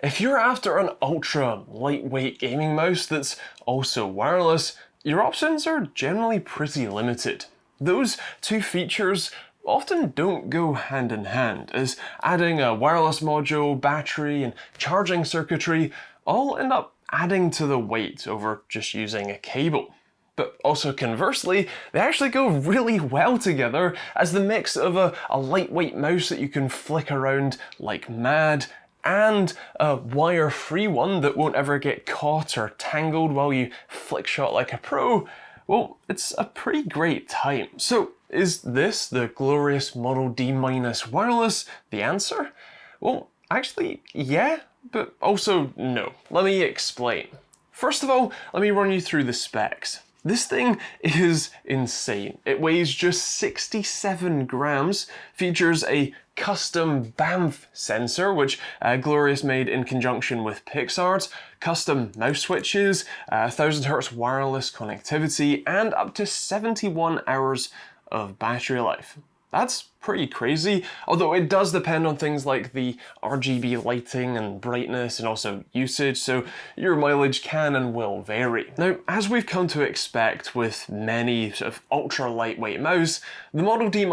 If you're after an ultra lightweight gaming mouse that's also wireless, your options are generally pretty limited. Those two features often don't go hand in hand, as adding a wireless module, battery, and charging circuitry all end up adding to the weight over just using a cable. But also conversely, they actually go really well together as the mix of a lightweight mouse that you can flick around like mad, and a wire-free one that won't ever get caught or tangled while you flick shot like a pro. Well, it's a pretty great time. So is this, the glorious Model D- wireless, the answer? Well, actually, yeah, but also no. Let me explain. First of all, let me run you through the specs. This thing is insane. It weighs just 67 grams, features a custom BAMF sensor, which Glorious made in conjunction with PixArt, custom mouse switches, 1000Hz wireless connectivity, and up to 71 hours of battery life. That's pretty crazy, although it does depend on things like the RGB lighting and brightness and also usage, so your mileage can and will vary. Now, as we've come to expect with many sort of ultra lightweight mouse, the Model D-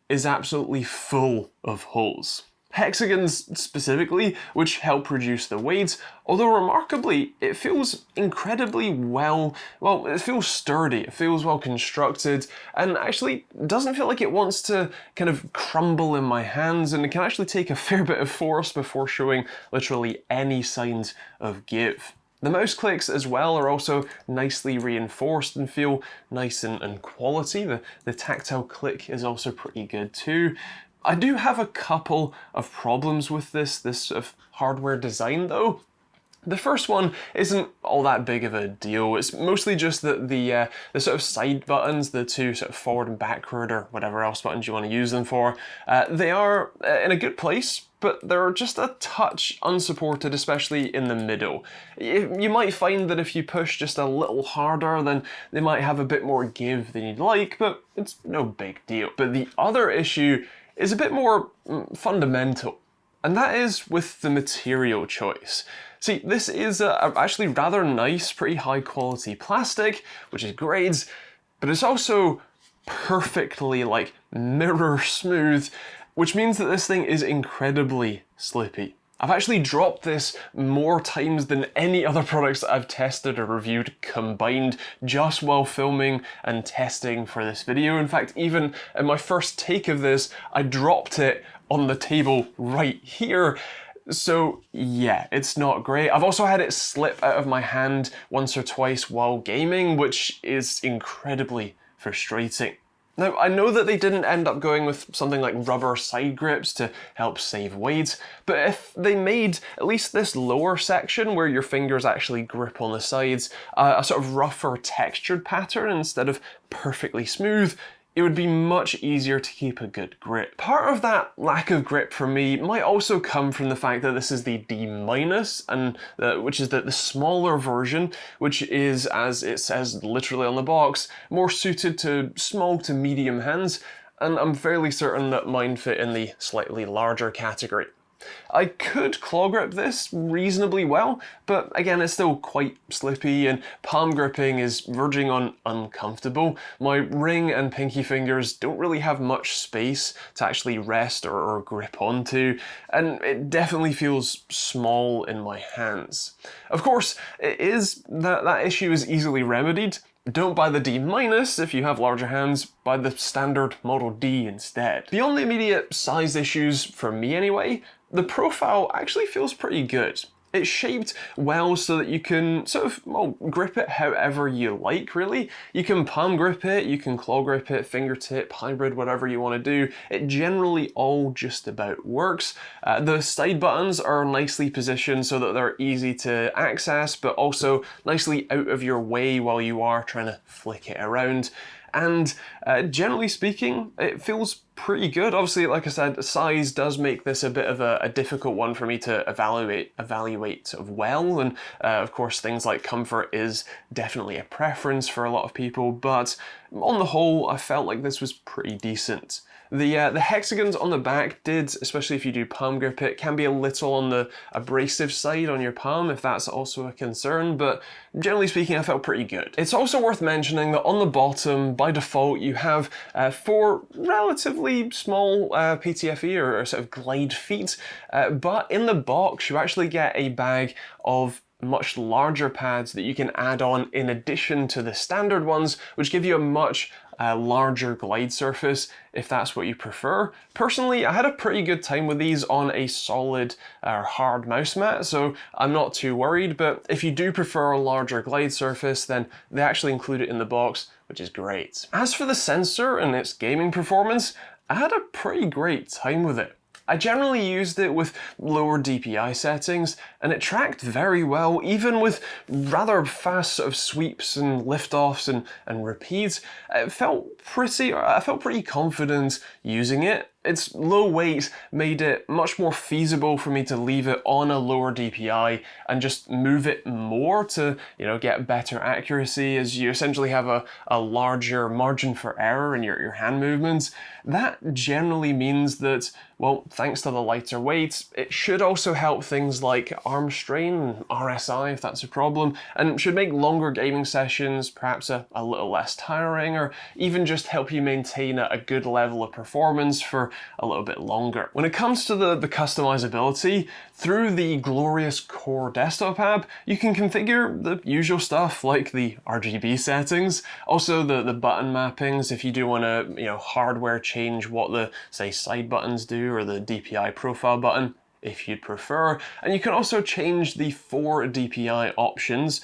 is absolutely full of holes. Hexagons specifically, which help reduce the weight, although remarkably, it feels incredibly it feels sturdy, it feels well constructed, and actually doesn't feel like it wants to kind of crumble in my hands, and it can actually take a fair bit of force before showing literally any signs of give. The mouse clicks as well are also nicely reinforced and feel nice and quality. The tactile click is also pretty good too. I do have a couple of problems with this sort of hardware design though. The first one isn't all that big of a deal. It's mostly just that the sort of side buttons, the two sort of forward and backward or whatever else buttons you want to use them for, they are in a good place, but they're just a touch unsupported, especially in the middle. You might find that if you push just a little harder, then they might have a bit more give than you'd like, but it's no big deal. But the other issue is a bit more fundamental, and that is with the material choice. See, this is actually rather nice, pretty high quality plastic, which is great, but it's also perfectly like mirror smooth, which means that this thing is incredibly slippy. I've actually dropped this more times than any other products that I've tested or reviewed combined just while filming and testing for this video. In fact, even in my first take of this, I dropped it on the table right here. So yeah, it's not great. I've also had it slip out of my hand once or twice while gaming, which is incredibly frustrating. Now, I know that they didn't end up going with something like rubber side grips to help save weight, but if they made at least this lower section where your fingers actually grip on the sides a sort of rougher textured pattern instead of perfectly smooth, it would be much easier to keep a good grip. Part of that lack of grip for me might also come from the fact that this is the D-, and which is the smaller version, which is, as it says literally on the box, more suited to small to medium hands, and I'm fairly certain that mine fit in the slightly larger category. I could claw grip this reasonably well, but again, it's still quite slippy and palm gripping is verging on uncomfortable. My ring and pinky fingers don't really have much space to actually rest or grip onto, and it definitely feels small in my hands. Of course, that issue is easily remedied. Don't buy the D- if you have larger hands, buy the standard Model D instead. Beyond the immediate size issues, for me anyway, the profile actually feels pretty good. It's shaped well so that you can sort of, grip it however you like, really. You can palm grip it, you can claw grip it, fingertip, hybrid, whatever you want to do. It generally all just about works. The side buttons are nicely positioned so that they're easy to access, but also nicely out of your way while you are trying to flick it around. And generally speaking, it feels pretty good. Obviously, like I said, size does make this a bit of a difficult one for me to evaluate sort of well, and of course things like comfort is definitely a preference for a lot of people, but on the whole, I felt like this was pretty decent. The hexagons on the back did, especially if you do palm grip it, can be a little on the abrasive side on your palm if that's also a concern, but generally speaking I felt pretty good. It's also worth mentioning that on the bottom, by default, you have 4 relatively small PTFE or sort of glide feet, but in the box you actually get a bag of much larger pads that you can add on in addition to the standard ones, which give you a much larger glide surface if that's what you prefer. Personally, I had a pretty good time with these on a solid or hard mouse mat, so I'm not too worried, but if you do prefer a larger glide surface, then they actually include it in the box, which is great. As for the sensor and its gaming performance, I had a pretty great time with it. I generally used it with lower DPI settings, and it tracked very well, even with rather fast sort of sweeps and liftoffs and repeats. I felt pretty confident using it. Its low weight made it much more feasible for me to leave it on a lower DPI and just move it more to, get better accuracy, as you essentially have a larger margin for error in your hand movements. That generally means that, well, thanks to the lighter weight, it should also help things like arm strain and RSI if that's a problem, and should make longer gaming sessions perhaps a little less tiring, or even just help you maintain a good level of performance for a little bit longer. When it comes to the customizability, through the glorious Core desktop app, you can configure the usual stuff like the RGB settings, also the button mappings if you do want to, hardware change what the, say, side buttons do, or the DPI profile button if you'd prefer. And you can also change the 4 DPI options,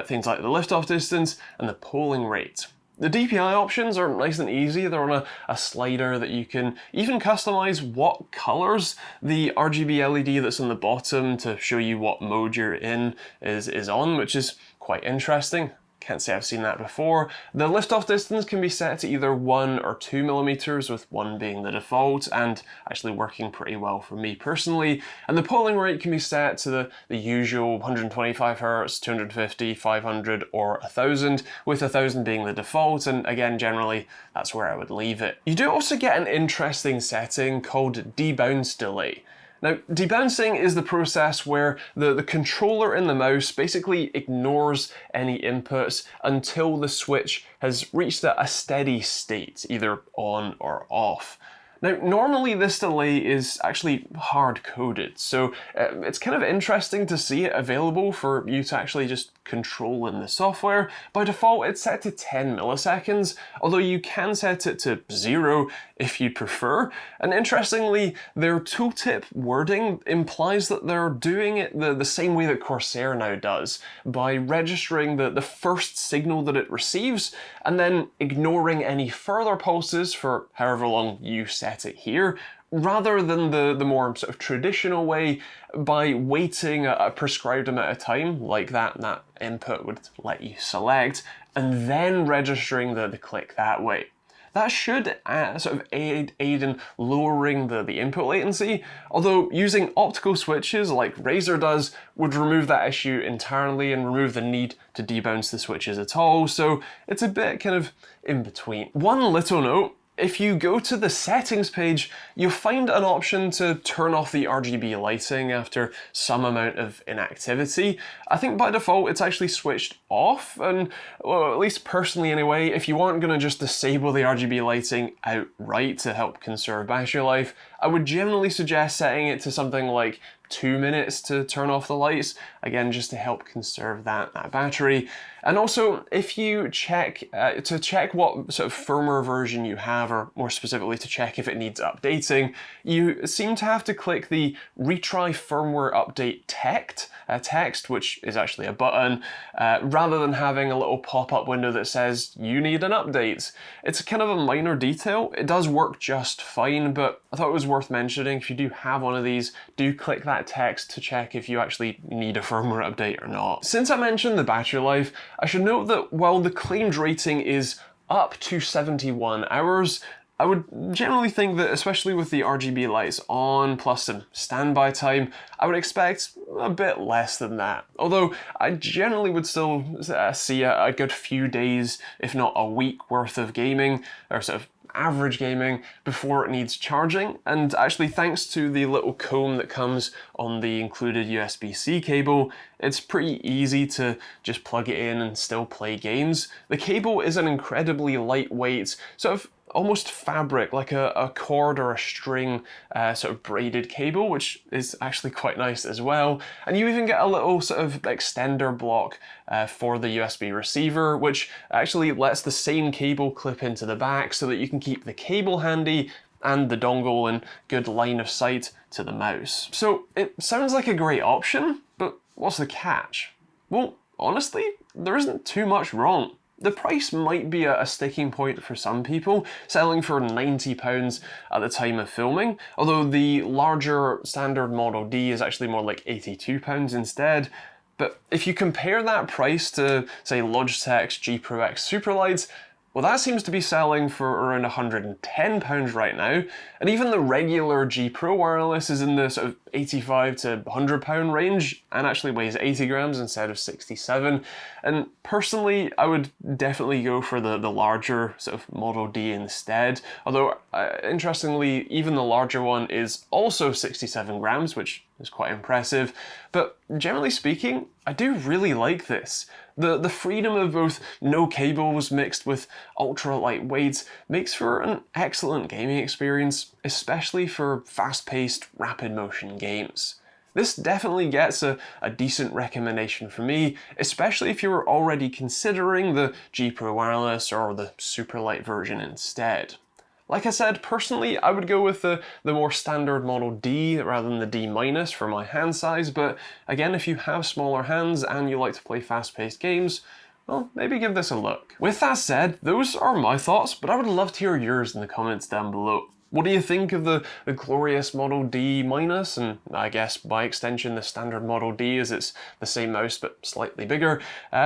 things like the liftoff distance and the polling rate. The DPI options are nice and easy. They're on a slider that you can even customize what colors the RGB LED that's on the bottom to show you what mode you're in is on, which is quite interesting. Can't say I've seen that before. The liftoff distance can be set to either 1 or 2 millimeters, with 1 being the default, and actually working pretty well for me personally. And the polling rate can be set to the usual 125 Hz, 250, 500, or 1000, with 1000 being the default, and again, generally, that's where I would leave it. You do also get an interesting setting called debounce delay. Now, debouncing is the process where the controller in the mouse basically ignores any inputs until the switch has reached a steady state, either on or off. Now, normally this delay is actually hard-coded, so it's kind of interesting to see it available for you to actually just control in the software. By default, it's set to 10 milliseconds, although you can set it to 0 if you prefer. And interestingly, their tooltip wording implies that they're doing it the same way that Corsair now does, by registering the first signal that it receives, and then ignoring any further pulses for however long you set it here, rather than the more sort of traditional way, by waiting a prescribed amount of time, like that input would let you select, and then registering the click that way. That should sort of aid in lowering the input latency, although using optical switches like Razer does would remove that issue entirely and remove the need to debounce the switches at all, so it's a bit kind of in between. One little note: if you go to the settings page, you'll find an option to turn off the RGB lighting after some amount of inactivity. I think by default it's actually switched off, and well, at least personally anyway, if you aren't going to just disable the RGB lighting outright to help conserve battery life, I would generally suggest setting it to something like 2 minutes to turn off the lights, again just to help conserve that battery. And also, if you check what sort of firmware version you have, or more specifically to check if it needs updating, you seem to have to click the retry firmware update text, which is actually a button, rather than having a little pop-up window that says you need an update. It's kind of a minor detail. It does work just fine, but I thought it was worth mentioning. If you do have one of these, do click that text to check if you actually need a firmware update or not. Since I mentioned the battery life, I should note that while the claimed rating is up to 71 hours, I would generally think that, especially with the RGB lights on, plus some standby time, I would expect a bit less than that. Although I generally would still see a good few days, if not a week worth of gaming, or sort of average gaming before it needs charging, and actually thanks to the little comb that comes on the included USB-C cable, it's pretty easy to just plug it in and still play games. The cable is an incredibly lightweight, sort of almost fabric, like a cord or a string sort of braided cable, which is actually quite nice as well. And you even get a little sort of extender block for the USB receiver, which actually lets the same cable clip into the back so that you can keep the cable handy and the dongle in good line of sight to the mouse. So it sounds like a great option, but what's the catch? Well, honestly, there isn't too much wrong. The price might be a sticking point for some people, selling for £90 at the time of filming, although the larger standard Model D is actually more like £82 instead. But if you compare that price to, say, Logitech's G Pro X Superlights, well, that seems to be selling for around £110 right now, and even the regular G Pro wireless is in the sort of £85 to £100 range, and actually weighs 80 grams instead of 67. And personally, I would definitely go for the larger sort of Model D instead, although interestingly, even the larger one is also 67 grams, which is quite impressive. But generally speaking, I do really like this. The freedom of both no cables mixed with ultra lightweight makes for an excellent gaming experience, especially for fast-paced, rapid motion games. This definitely gets a decent recommendation for me, especially if you were already considering the G Pro Wireless or the Superlight version instead. Like I said, personally, I would go with the more standard Model D rather than the D- for my hand size, but again, if you have smaller hands and you like to play fast-paced games, well, maybe give this a look. With that said, those are my thoughts, but I would love to hear yours in the comments down below. What do you think of the glorious Model D-, and I guess by extension the standard Model D, as it's the same mouse but slightly bigger?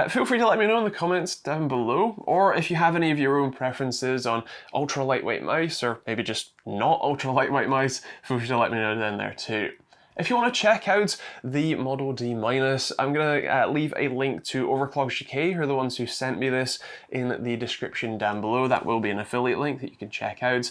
Feel free to let me know in the comments down below, or if you have any of your own preferences on ultra lightweight mouse, or maybe just not ultra lightweight mouse, feel free to let me know down there too. If you want to check out the Model D-, I'm going to leave a link to OverclockersUK, who are the ones who sent me this, in the description down below. That will be an affiliate link that you can check out.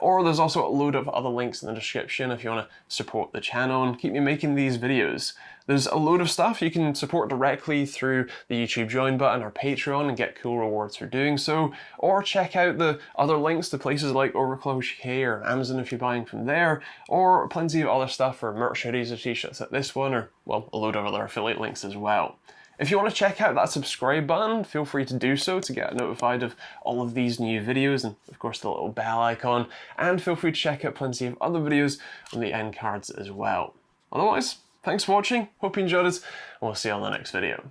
Or there's also a load of other links in the description if you want to support the channel and keep me making these videos. There's a load of stuff you can support directly through the YouTube join button or Patreon and get cool rewards for doing so, or check out the other links to places like OverclockersUK or Amazon if you're buying from there, or plenty of other stuff for merch, hoodies, or t-shirts like this one, or, well, a load of other affiliate links as well. If you want to check out that subscribe button, feel free to do so to get notified of all of these new videos, and of course the little bell icon, and feel free to check out plenty of other videos on the end cards as well. Otherwise, thanks for watching, hope you enjoyed it, and we'll see you on the next video.